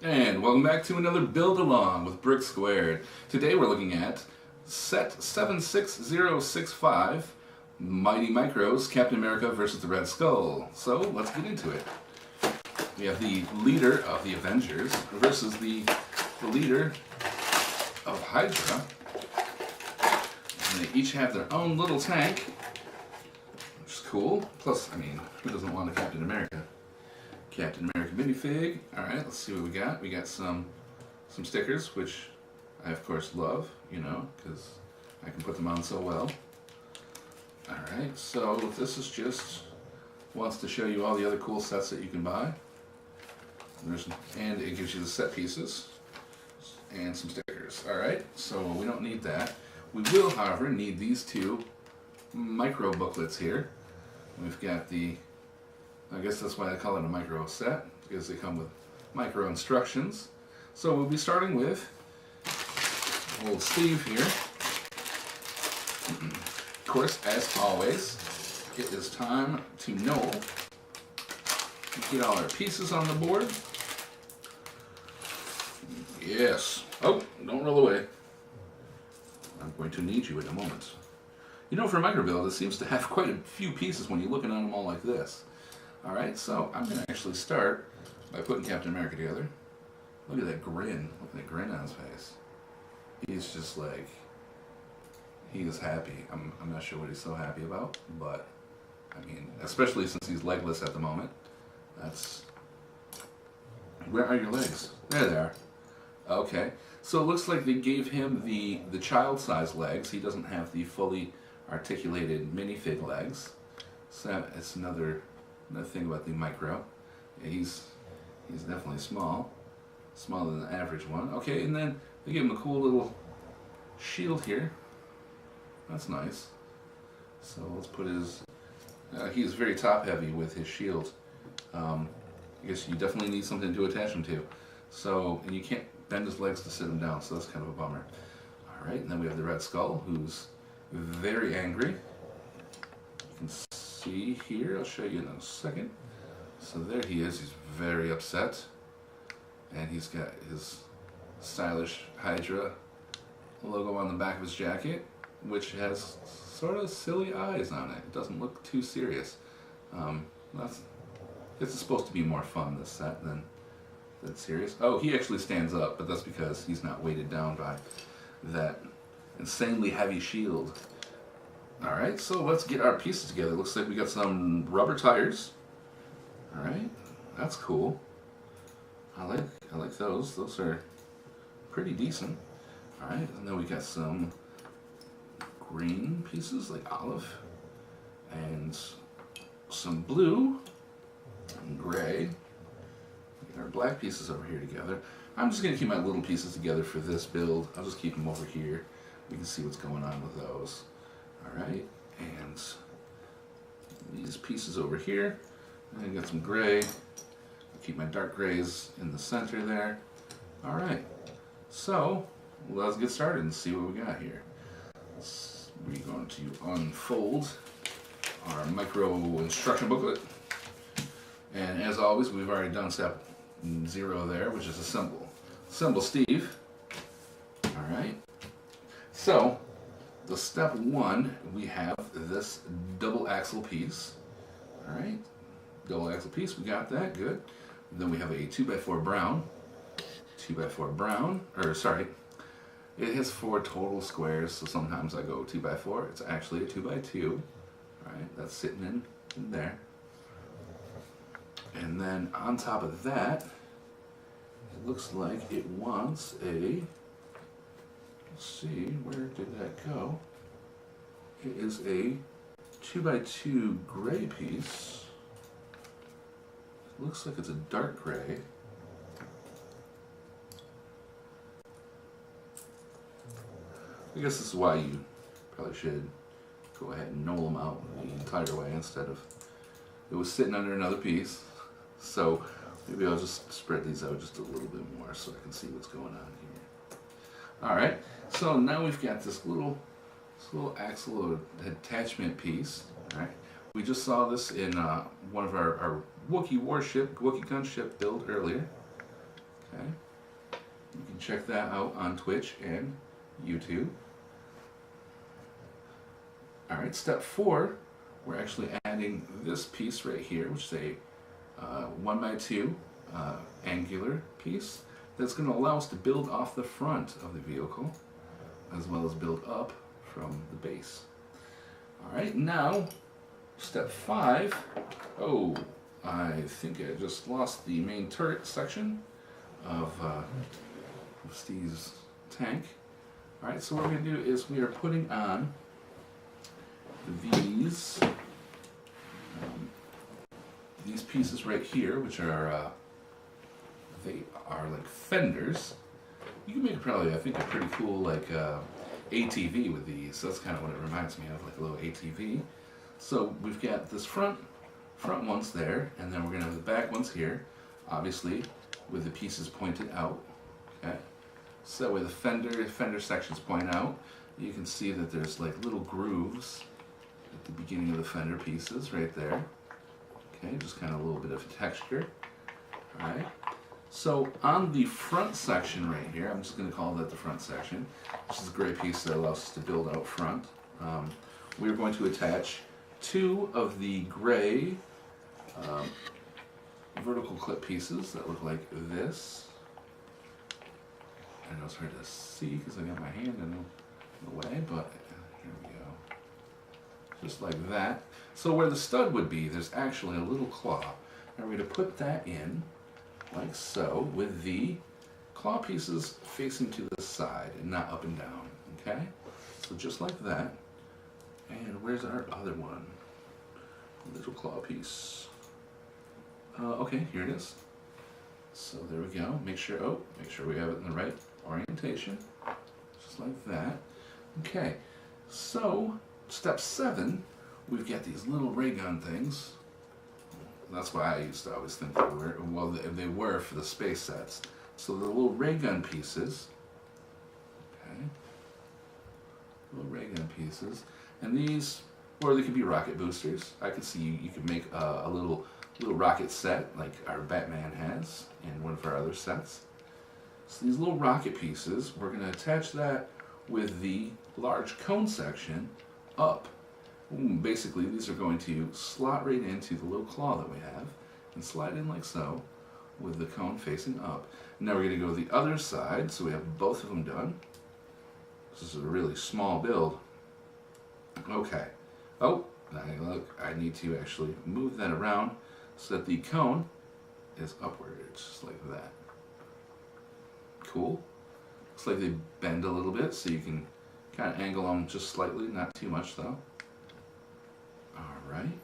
And welcome back to another Build Along with Brick Squared. Today we're looking at set 76065, Mighty Micros, Captain America versus the Red Skull. So let's get into it. We have the leader of the Avengers versus the leader of Hydra. And they each have their own little tank, which is cool. Plus, I mean, who doesn't want a Captain America? Captain America minifig. Alright, let's see what we got. We got some stickers, which I of course love, you know, because I can put them on so well. Alright, so this is just wants to show you all the other cool sets that you can buy. And it gives you the set pieces and some stickers. Alright, so we don't need that. We will, however, need these two micro booklets here. We've got the, I guess that's why I call it a micro set, because they come with micro instructions. So we'll be starting with old Steve here. Of course, as always, it is time to get all our pieces on the board. Yes. Oh, don't roll away. I'm going to need you in a moment. You know, for a micro build, it seems to have quite a few pieces when you're looking at them all like this. Alright, so I'm going to actually start by putting Captain America together. Look at that grin. Look at that grin on his face. He's just like, he is happy. I'm not sure what he's so happy about, but, I mean, especially since he's legless at the moment. That's, where are your legs? There they are. Okay, so it looks like they gave him the child-sized legs. He doesn't have the fully articulated minifig legs. So it's another thing about the micro. Yeah, he's definitely small. Smaller than the average one. Okay, and then they give him a cool little shield here. That's nice. So let's put his... he's very top-heavy with his shield. I guess you definitely need something to attach him to. So, and you can't bend his legs to sit him down, so that's kind of a bummer. Alright, and then we have the Red Skull, who's very angry. You can see here, I'll show you in a second. So there he is, he's very upset. And he's got his stylish Hydra logo on the back of his jacket, which has sort of silly eyes on it. It doesn't look too serious. It's supposed to be more fun, this set, than serious. Oh, he actually stands up, but that's because he's not weighted down by that insanely heavy shield. Alright, so let's get our pieces together. Looks like we got some rubber tires. Alright, that's cool. I like those. Those are pretty decent. Alright, and then we got some green pieces, like olive, and some blue, and gray. Our black pieces over here together. I'm just going to keep my little pieces together for this build. I'll just keep them over here. We can see what's going on with those. Alright, and these pieces over here. And I got some gray. I'll keep my dark grays in the center there. Alright, so let's get started and see what we got here. We're going to unfold our micro instruction booklet. And as always, we've already done step 0 there, which is assemble. Assemble Steve. Alright. So, the step 1, we have this double axle piece. Alright. Double axle piece, we got that, good. Then we have a 2x4 brown. 2x4 brown, or sorry, it has 4 total squares, so sometimes I go 2x4. It's actually a 2x2. Alright, that's sitting in there. And then on top of that, it looks like it wants a, let's see, where did that go? It is a 2x2 gray piece. It looks like it's a dark gray. I guess this is why you probably should go ahead and knoll them out the entire way instead of, it was sitting under another piece. So maybe I'll just spread these out just a little bit more so I can see what's going on here. All right, so now we've got this little axle attachment piece. All right, we just saw this in one of our Wookiee warship, Wookiee gunship build earlier. Okay, you can check that out on Twitch and YouTube. All right, step 4, we're actually adding this piece right here, which is a 1x2 angular piece that's going to allow us to build off the front of the vehicle as well as build up from the base. All right, now step 5. Oh, I think I just lost the main turret section of Steve's tank. All right, so what we're going to do is we are putting on these pieces right here, which are they are like fenders. You can make probably, I think, a pretty cool like ATV with these. So that's kind of what it reminds me of, like a little ATV. So we've got this front ones there, and then we're gonna have the back ones here, obviously with the pieces pointed out. Okay, so that way the fender sections point out. You can see that there's like little grooves at the beginning of the fender pieces right there. Okay, just kind of a little bit of texture. All right. So on the front section right here, I'm just going to call that the front section. This is a gray piece that allows us to build out front. We're going to attach 2 of the gray vertical clip pieces that look like this. I know it's hard to see because I got my hand in the way, but here we go. Just like that. So where the stud would be, there's actually a little claw. And we're going to put that in like so, with the claw pieces facing to the side and not up and down. Okay? So just like that. And where's our other one? Little claw piece. Okay, here it is. So there we go. Make sure we have it in the right orientation. Just like that. Okay, so step 7, we've got these little ray gun things. That's why I used to always think they were, well, they were for the space sets. So the little ray gun pieces, okay, little ray gun pieces, and these, or they could be rocket boosters. I could see you could make a little rocket set like our Batman has in one of our other sets. So these little rocket pieces, we're going to attach that with the large cone section up. Basically, these are going to slot right into the little claw that we have and slide in like so with the cone facing up. Now we're going to go to the other side, so we have both of them done. This is a really small build. Okay. Oh, now look, I need to actually move that around so that the cone is upward, just like that. Cool. Looks like they bend a little bit, so you can kind of angle them just slightly, not too much though. Alright,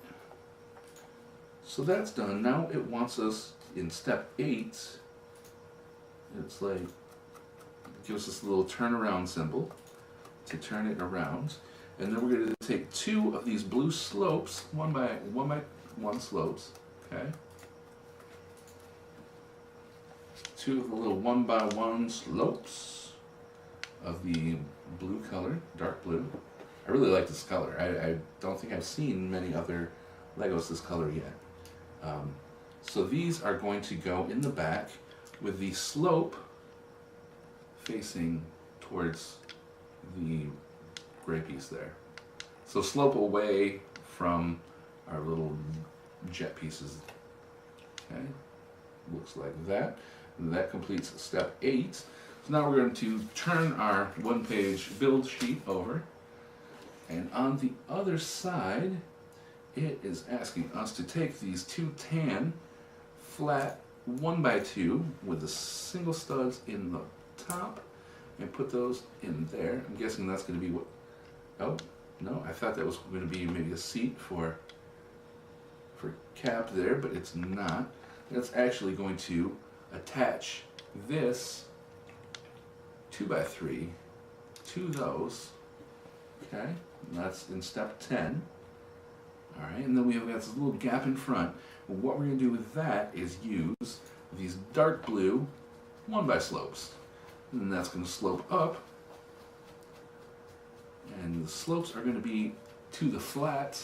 so that's done. Now it wants us in step 8, it's like, it gives us a little turnaround symbol to turn it around. And then we're going to take 2 of these blue slopes, 1 by 1 slopes, okay? 2 of the little 1 by 1 slopes of the blue color, dark blue. I really like this color. I don't think I've seen many other Legos this color yet. So these are going to go in the back with the slope facing towards the gray piece there. So slope away from our little jet pieces. Okay, looks like that. And that completes step 8. So now we're going to turn our 1-page build sheet over. And on the other side, it is asking us to take these 2 tan flat 1x2 with the single studs in the top and put those in there. I'm guessing that's going to be what, oh, no, I thought that was going to be maybe a seat for Cap there, but it's not. That's actually going to attach this 2x3 to those. Okay, and that's in step 10. All right, and then we have got this little gap in front. What we're going to do with that is use these dark blue 1x slopes. And that's going to slope up. And the slopes are going to be to the flat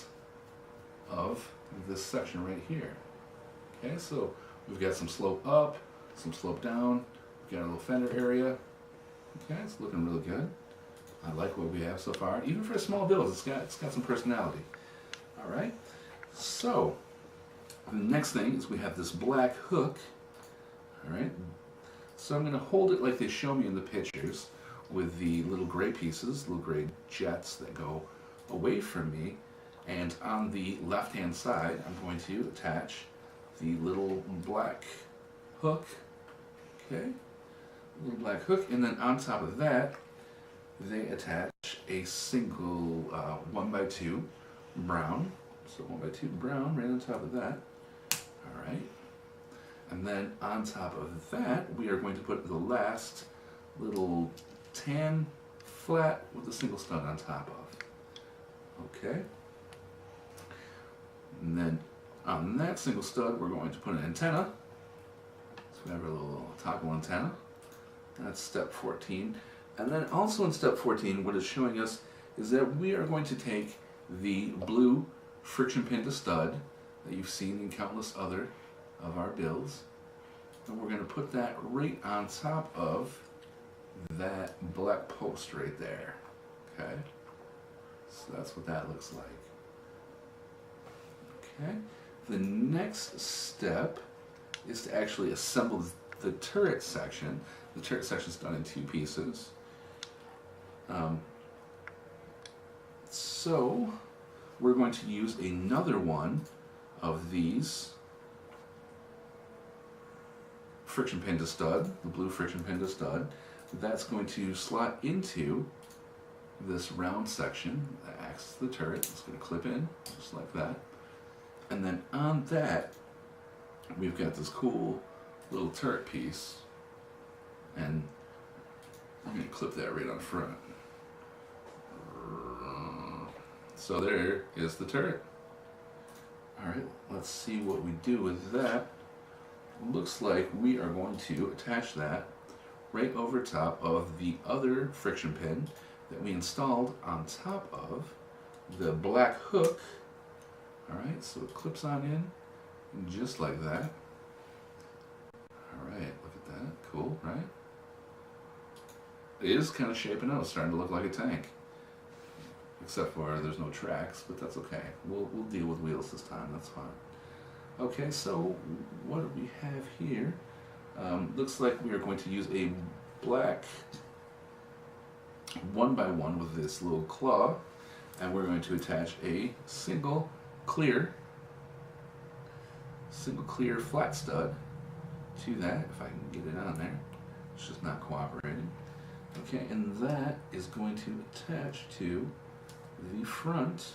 of this section right here. Okay, so we've got some slope up, some slope down. We've got a little fender area. Okay, it's looking really good. I like what we have so far. Even for a small build, it's got some personality. All right, so the next thing is we have this black hook. All right, so I'm going to hold it like they show me in the pictures with the little gray pieces, little gray jets that go away from me. And on the left-hand side, I'm going to attach the little black hook. Okay, little black hook, and then on top of that, they attach a single 1x2 brown. So 1x2 brown right on top of that. All right. And then on top of that, we are going to put the last little tan flat with a single stud on top of. Okay. And then on that single stud, we're going to put an antenna. So we have our little toggle antenna. That's step 14. And then also in step 14, what it's showing us is that we are going to take the blue friction pin to stud that you've seen in countless other of our builds, and we're going to put that right on top of that black post right there. Okay, so that's what that looks like. Okay, the next step is to actually assemble the turret section. The turret section is done in 2 pieces. So we're going to use another one of these friction pin to stud, the blue friction pin to stud. That's going to slot into this round section that acts as the turret. It's going to clip in just like that. And then on that, we've got this cool little turret piece. And I'm going to clip that right on front. So there is the turret. Alright, let's see what we do with that. Looks like we are going to attach that right over top of the other friction pin that we installed on top of the black hook. Alright, so it clips on in just like that. Alright, look at that. Cool, right? It is kind of shaping out, starting to look like a tank. Except for there's no tracks, but that's okay. We'll deal with wheels this time, that's fine. Okay, so what do we have here? Looks like we are going to use a black 1x1 with this little claw, and we're going to attach a single clear flat stud to that, if I can get it on there. It's just not cooperating. Okay, and that is going to attach to the front.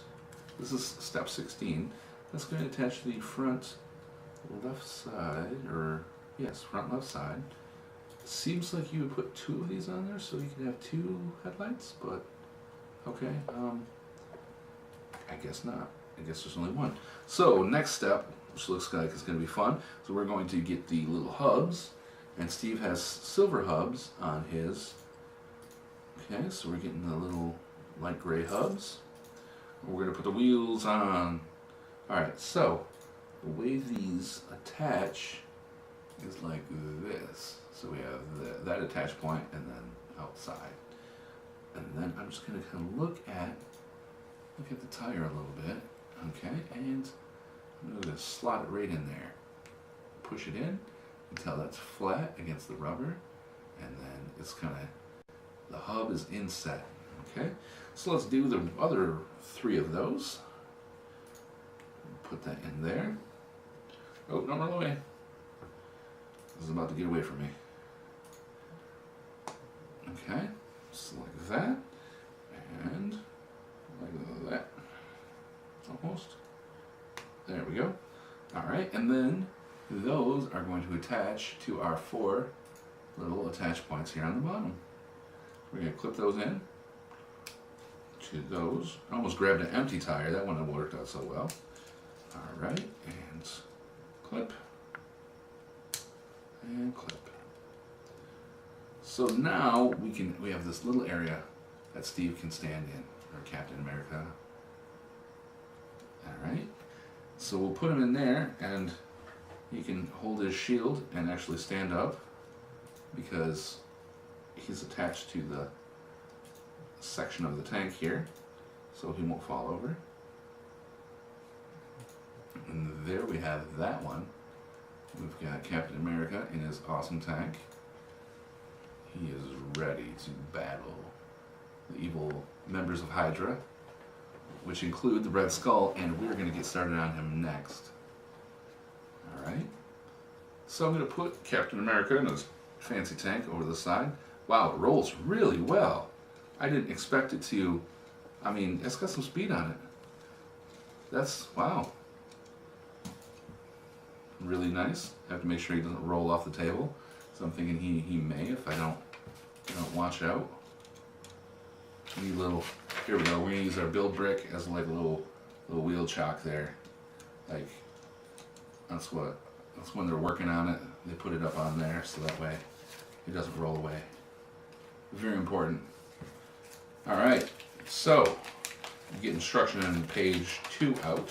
This is step 16. That's going to attach to the front left side, or yes, front left side. Seems like you would put 2 of these on there so you could have 2 headlights, but okay, I guess not. I guess there's only one. So next step, which looks like it's going to be fun, so we're going to get the little hubs, and Steve has silver hubs on his. Okay, so we're getting the little light gray hubs. We're going to put the wheels on. Alright, so the way these attach is like this. So we have that attach point and then outside. And then I'm just going to kind of look at the tire a little bit. Okay, and I'm going to slot it right in there. Push it in until that's flat against the rubber. And then it's kind of, the hub is inset. Okay, so let's do the other 3 of those. Put that in there. Oh, don't run away. This is about to get away from me. Okay, just like that. And like that. Almost. There we go. Alright, and then those are going to attach to our 4 little attach points here on the bottom. We're going to clip those in to those. I almost grabbed an empty tire. That one worked out so well. All right, and clip, and clip. So now we have this little area that Steve can stand in, or Captain America. All right, so we'll put him in there, and he can hold his shield and actually stand up because he's attached to the section of the tank here, so he won't fall over. And there we have that one. We've got Captain America in his awesome tank. He is ready to battle the evil members of Hydra, which include the Red Skull, and we're going to get started on him next. Alright, so I'm going to put Captain America in his fancy tank over the side. Wow, it rolls really well. I didn't expect it to. I mean, it's got some speed on it. That's, wow. Really nice. I have to make sure he doesn't roll off the table. So I'm thinking he may if I don't watch out. Here we go. We're gonna use our build brick as like a little wheel chock there. Like that's when they're working on it. They put it up on there so that way it doesn't roll away. Very important. All right. So you get instruction on page 2 out.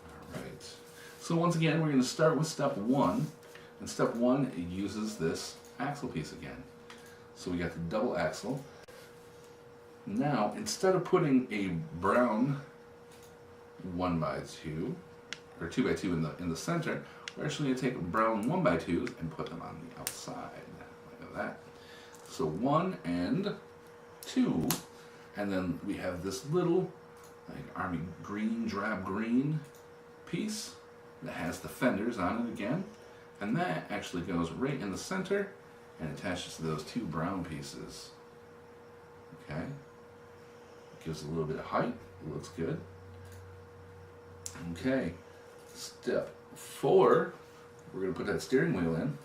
All right. So once again, we're going to start with step 1. And step 1 uses this axle piece again. So we got the double axle. Now, instead of putting a brown 1x2 or 2x2 in the center, we're actually going to take brown 1x2s and put them on the outside. Look at that. So 1 and 2, and then we have this little like army green, drab green piece that has the fenders on it again, and that actually goes right in the center and attaches to those 2 brown pieces. Okay. Gives a little bit of height. It looks good. Okay. Step 4, we're going to put that steering wheel in,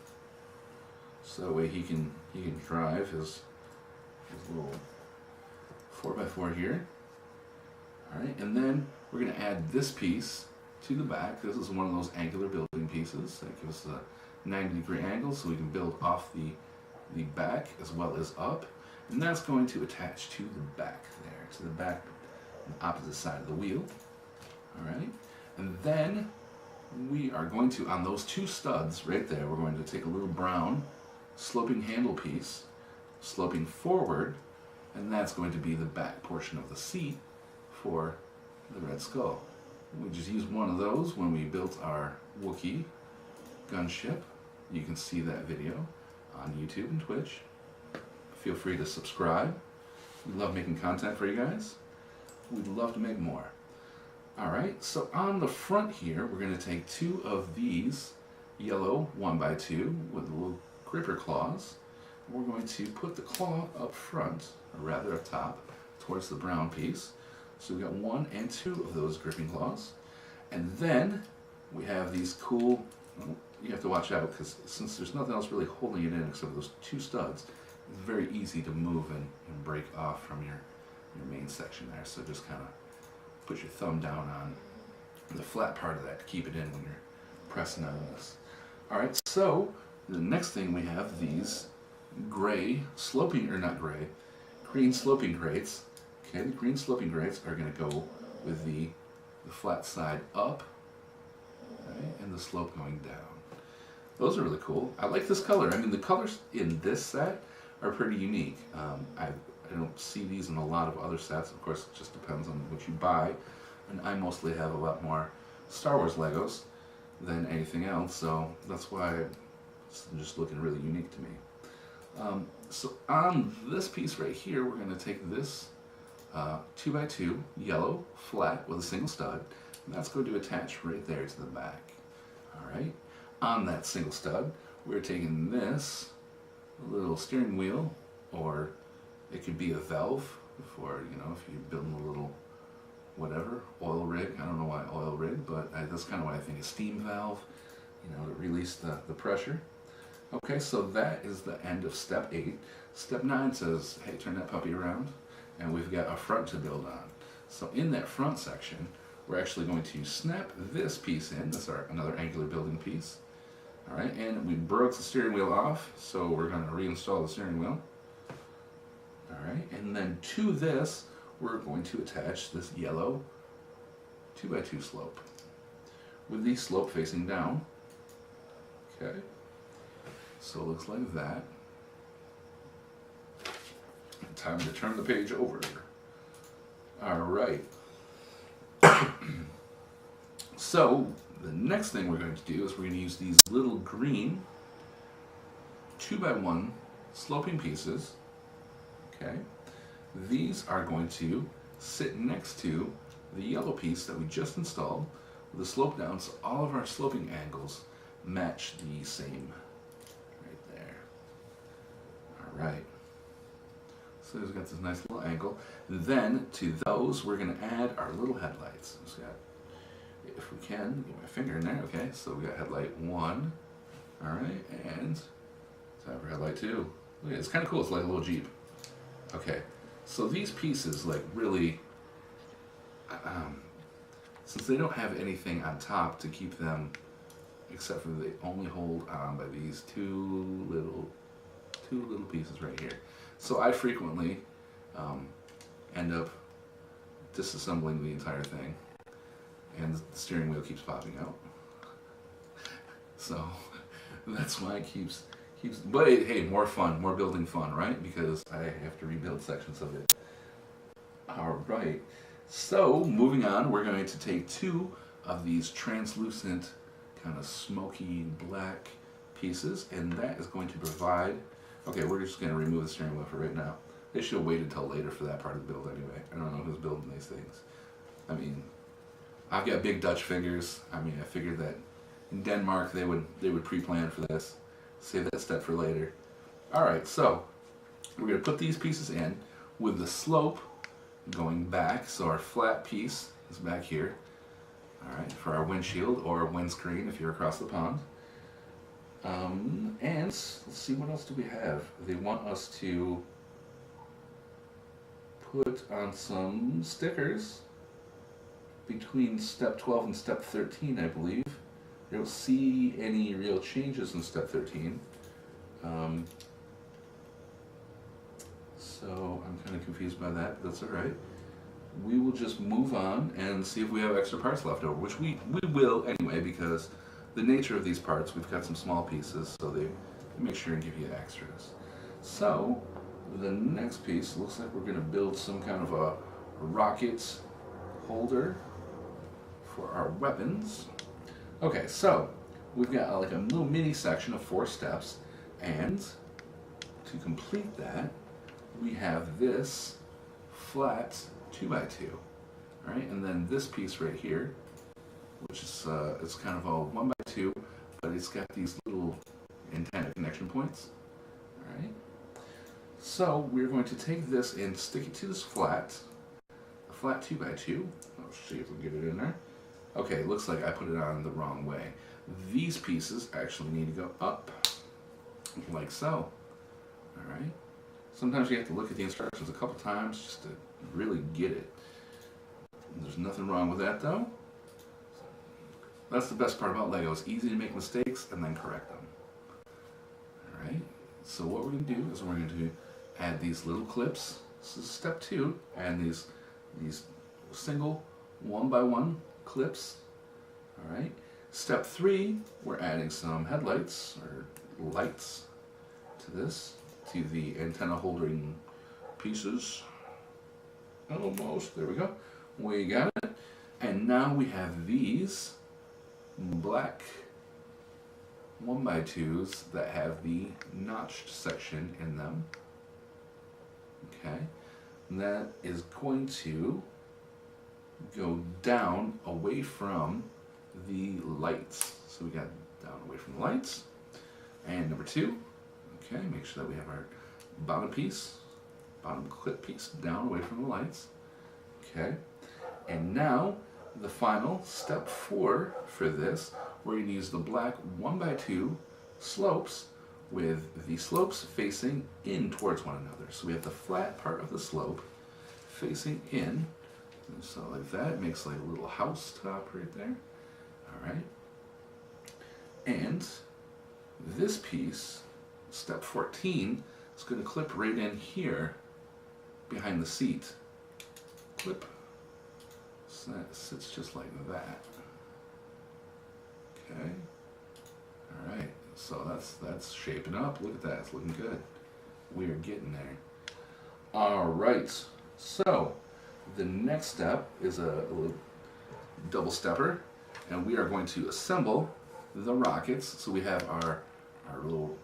so that way he can drive his little 4x4 here. All right, and then we're going to add this piece to the back. This is one of those angular building pieces that gives us a 90-degree angle, so we can build off the back as well as up. And that's going to attach to the back there, to the back on the opposite side of the wheel. All right, and then we are going to, on those 2 studs right there, we're going to take a little brown sloping handle piece, sloping forward, and that's going to be the back portion of the seat for the Red Skull. We just used one of those when we built our Wookiee gunship. You can see that video on YouTube and Twitch. Feel free to subscribe. We love making content for you guys. We'd love to make more. Alright, so on the front here, we're going to take 2 of these yellow 1x2 with little gripper claws. We're going to put the claw up front, or rather up top, towards the brown piece. So we've got 1 and 2 of those gripping claws. And then we have these cool, well, you have to watch out because since there's nothing else really holding it in except those 2 studs, it's very easy to move and break off from your main section there. So just kind of put your thumb down on the flat part of that to keep it in when you're pressing on this. Alright, so the next thing we have these gray sloping, or not gray, green sloping grates. Okay, the green sloping grates are going to go with the flat side up, okay, and the slope going down. Those are really cool. I like this color. I mean, the colors in this set are pretty unique. I don't see these in a lot of other sets. Of course, it just depends on what you buy. And I mostly have a lot more Star Wars Legos than anything else, so that's why it's just looking really unique to me. So on this piece right here, we're going to take this 2x2 yellow flat with a single stud, and that's going to attach right there to the back. Alright, on that single stud, we're taking this little steering wheel, or it could be a valve for, you know, if you're building a little whatever, oil rig. I don't know why oil rig, but that's kind of why I think a steam valve, you know, to release the pressure. Okay, so that is the end of step 8. Step 9 says, hey, turn that puppy around. and we've got a front to build on. So in that front section, we're actually going to snap this piece in. That's another angular building piece. All right, and we broke the steering wheel off, so we're going to reinstall the steering wheel. All right, and then to this, we're going to attach this yellow 2x2 slope with the slope facing down. Okay, so it looks like that. Time to turn the page over. All right. So the next thing we're going to do is we're going to use these little green 2x1 sloping pieces. Okay. These are going to sit next to the yellow piece that we just installed with the slope down, so all of our sloping angles match the same right there. All right. So we've got this nice little angle. Then to those, we're going to add our little headlights. So if we can, get my finger in there. Okay, so we got headlight 1. All right, and time for headlight 2. Look, it's kind of cool. It's like a little Jeep. Okay, so these pieces, like, really, since they don't have anything on top to keep them, except for they only hold on by these two little pieces right here. So I frequently end up disassembling the entire thing, and the steering wheel keeps popping out. So that's why it keeps. But hey, more fun, more building fun, right? Because I have to rebuild sections of it. All right. So moving on, we're going to take 2 of these translucent, kind of smoky black pieces, and that is going to provide. Okay, we're just going to remove the steering wheel for right now. They should have waited until later for that part of the build anyway. I don't know who's building these things. I mean, I've got big Dutch fingers. I mean, I figured that in Denmark they would pre-plan for this. Save that step for later. All right, so we're going to put these pieces in with the slope going back. So our flat piece is back here. All right, for our windshield or windscreen if you're across the pond. And let's see, what else do we have? They want us to put on some stickers between step 12 and step 13, I believe. I don't see any real changes in step 13. So I'm kind of confused by that, but that's all right. We will just move on and see if we have extra parts left over, which we will anyway, because the nature of these parts, we've got some small pieces, so they make sure and give you extras. So the next piece looks like we're going to build some kind of a rocket holder for our weapons. Okay, so we've got like a little mini section of 4 steps, and to complete that, we have this flat 2x2. All right, and then this piece right here, which is it's kind of a 1x2, but it's got these little antenna connection points. All right. So we're going to take this and stick it to this flat 2x2. I'll see if we can get it in there. Okay, looks like I put it on the wrong way. These pieces actually need to go up, like so. All right. Sometimes you have to look at the instructions a couple times just to really get it. There's nothing wrong with that though. That's the best part about Lego. It's easy to make mistakes and then correct them. All right. So what we're going to do is we're going to add these little clips. This is step 2. Add these single 1x1 clips. All right. Step 3, we're adding some headlights or lights to this, to the antenna holding pieces. Almost. There we go. We got it. And now we have these black 1x2s that have the notched section in them. Okay. And that is going to go down away from the lights. So we got down away from the lights. And number 2, okay, make sure that we have our bottom clip piece down away from the lights. Okay. And now the final step 4 for this, we're going to use the black 1x2 slopes with the slopes facing in towards one another. So we have the flat part of the slope, facing in. And so like that, it makes like a little house top right there. All right. And this piece, step 14, is going to clip right in here behind the seat. Clip. So that sits just like that. Okay. All right. So that's shaping up. Look at that. It's looking good. We are getting there. All right. So the next step is a little double stepper, and we are going to assemble the rockets. So we have our little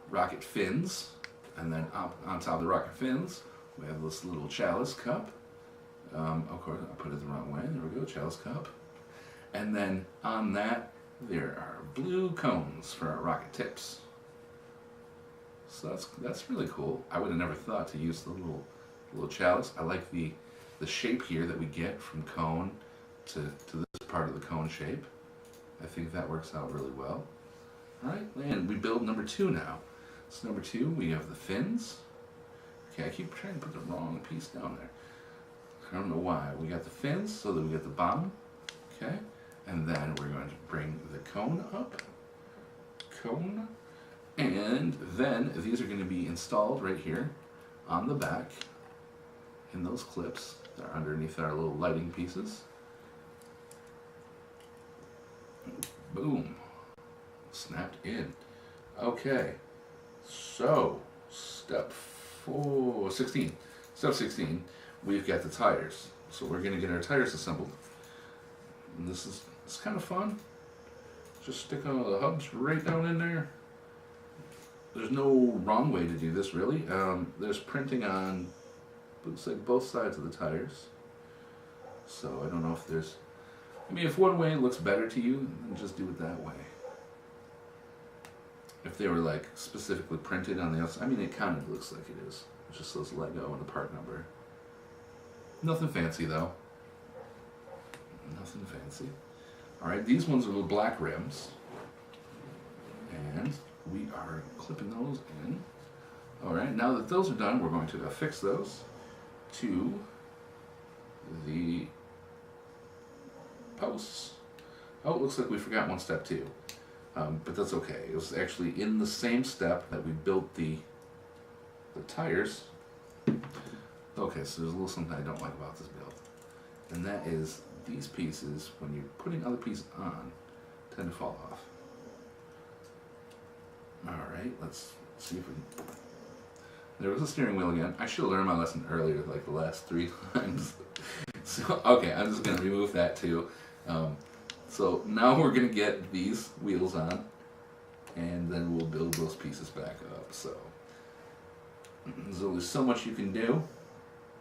rocket fins, and then on top of the rocket fins, we have this little chalice cup. Of course, I put it the wrong way. There we go, chalice cup. And then on that, there are blue cones for our rocket tips. So that's really cool. I would have never thought to use the little chalice. I like the shape here that we get from cone to this part of the cone shape. I think that works out really well. All right, and we build number 2 now. So number 2, we have the fins. Okay, I keep trying to put the wrong piece down there. I don't know why. We got the fins so that we get the bottom. Okay, and then we're going to bring the cone up. Cone. And then these are going to be installed right here on the back in those clips. They're underneath our little lighting pieces. Boom. Snapped in. Okay. So, step 16. Step 16, we've got the tires. So we're going to get our tires assembled. And it's kind of fun. Just stick the hubs right down in there. There's no wrong way to do this, really. There's printing on, looks like both sides of the tires. So I don't know if there's, I mean, if one way looks better to you, then just do it that way. If they were like specifically printed on the outside, I mean, it kind of looks like it is. It just says Lego and a part number. Nothing fancy though. Nothing fancy. All right, these ones are little black rims, and we are clipping those in. All right, now that those are done, we're going to affix those to the posts. Oh, it looks like we forgot one step too, but that's okay. It was actually in the same step that we built the tires. Okay, so there's a little something I don't like about this build, and that is these pieces, when you're putting other pieces on, tend to fall off. Alright, let's see if we can... There was a steering wheel again. I should have learned my lesson earlier, like the last 3 times. So, okay, I'm just going to remove that too. So now we're going to get these wheels on, and then we'll build those pieces back up. So there's only so much you can do.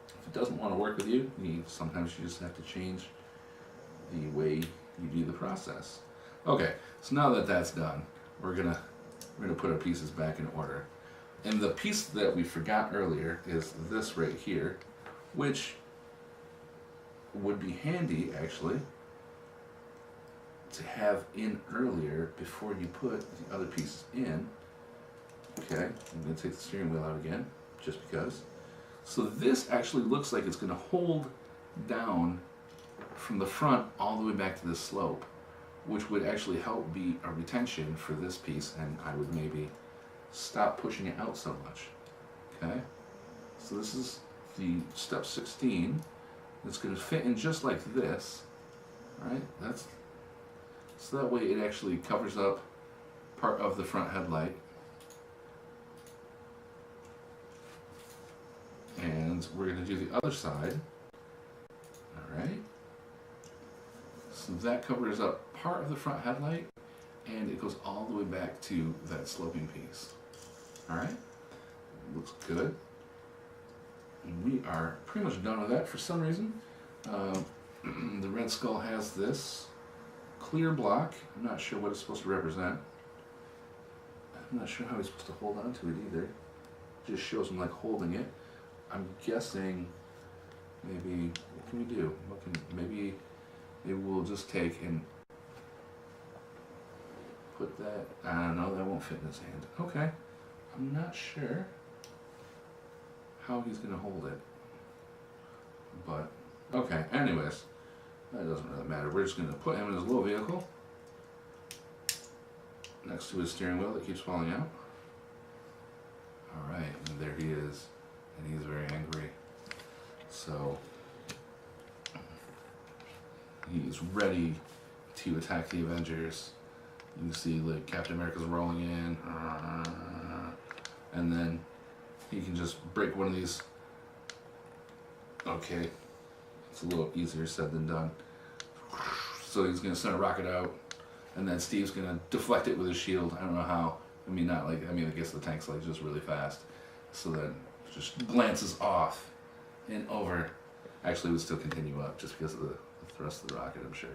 If it doesn't want to work with you, sometimes you just have to change the way you do the process. Okay, so now that that's done, we're gonna put our pieces back in order. And the piece that we forgot earlier is this right here, which would be handy actually to have in earlier before you put the other pieces in. Okay, I'm gonna take the steering wheel out again, just because. So this actually looks like it's gonna hold down from the front all the way back to this slope, which would actually help be a retention for this piece, and I would maybe stop pushing it out so much. Okay, so this is the step 16. It's going to fit in just like this. All right, so that way it actually covers up part of the front headlight. And we're going to do the other side. All right. So that covers up part of the front headlight, and it goes all the way back to that sloping piece. All right, looks good. And we are pretty much done with that for some reason. The Red Skull has this clear block. I'm not sure what it's supposed to represent. I'm not sure how he's supposed to hold on to it either. It just shows him like holding it. I'm guessing maybe, what can we do? Maybe we'll just take and put that, I don't know, that won't fit in his hand. Okay, I'm not sure how he's going to hold it. But, okay, anyways, that doesn't really matter. We're just going to put him in his little vehicle next to his steering wheel that keeps falling out. Alright, and there he is. And he's very angry. So, he's ready to attack the Avengers. You can see like Captain America's rolling in, and then he can just break one of these. Okay, it's a little easier said than done. So he's gonna send a rocket out, and then Steve's gonna deflect it with his shield. I don't know how. I mean, not like, I mean, I guess the tank's like just really fast. So then it just glances off and over. Actually, it would still continue up just because of the thrust of the rocket, I'm sure.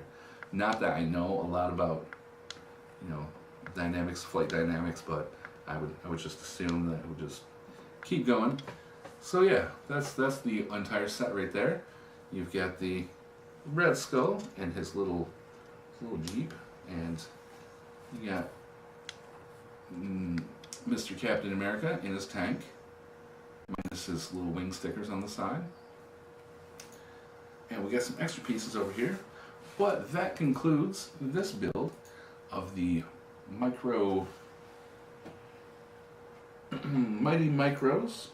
Not that I know a lot about, you know, dynamics, flight dynamics, but I would just assume that it would just keep going. So yeah, that's the entire set right there. You've got the Red Skull and his little Jeep, and you got Mr. Captain America in his tank, minus his little wing stickers on the side. And we got some extra pieces over here. But that concludes this build of the Micro Mighty Micros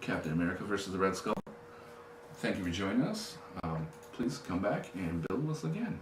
Captain America versus the Red Skull. Thank you for joining us. Please come back and build with us again.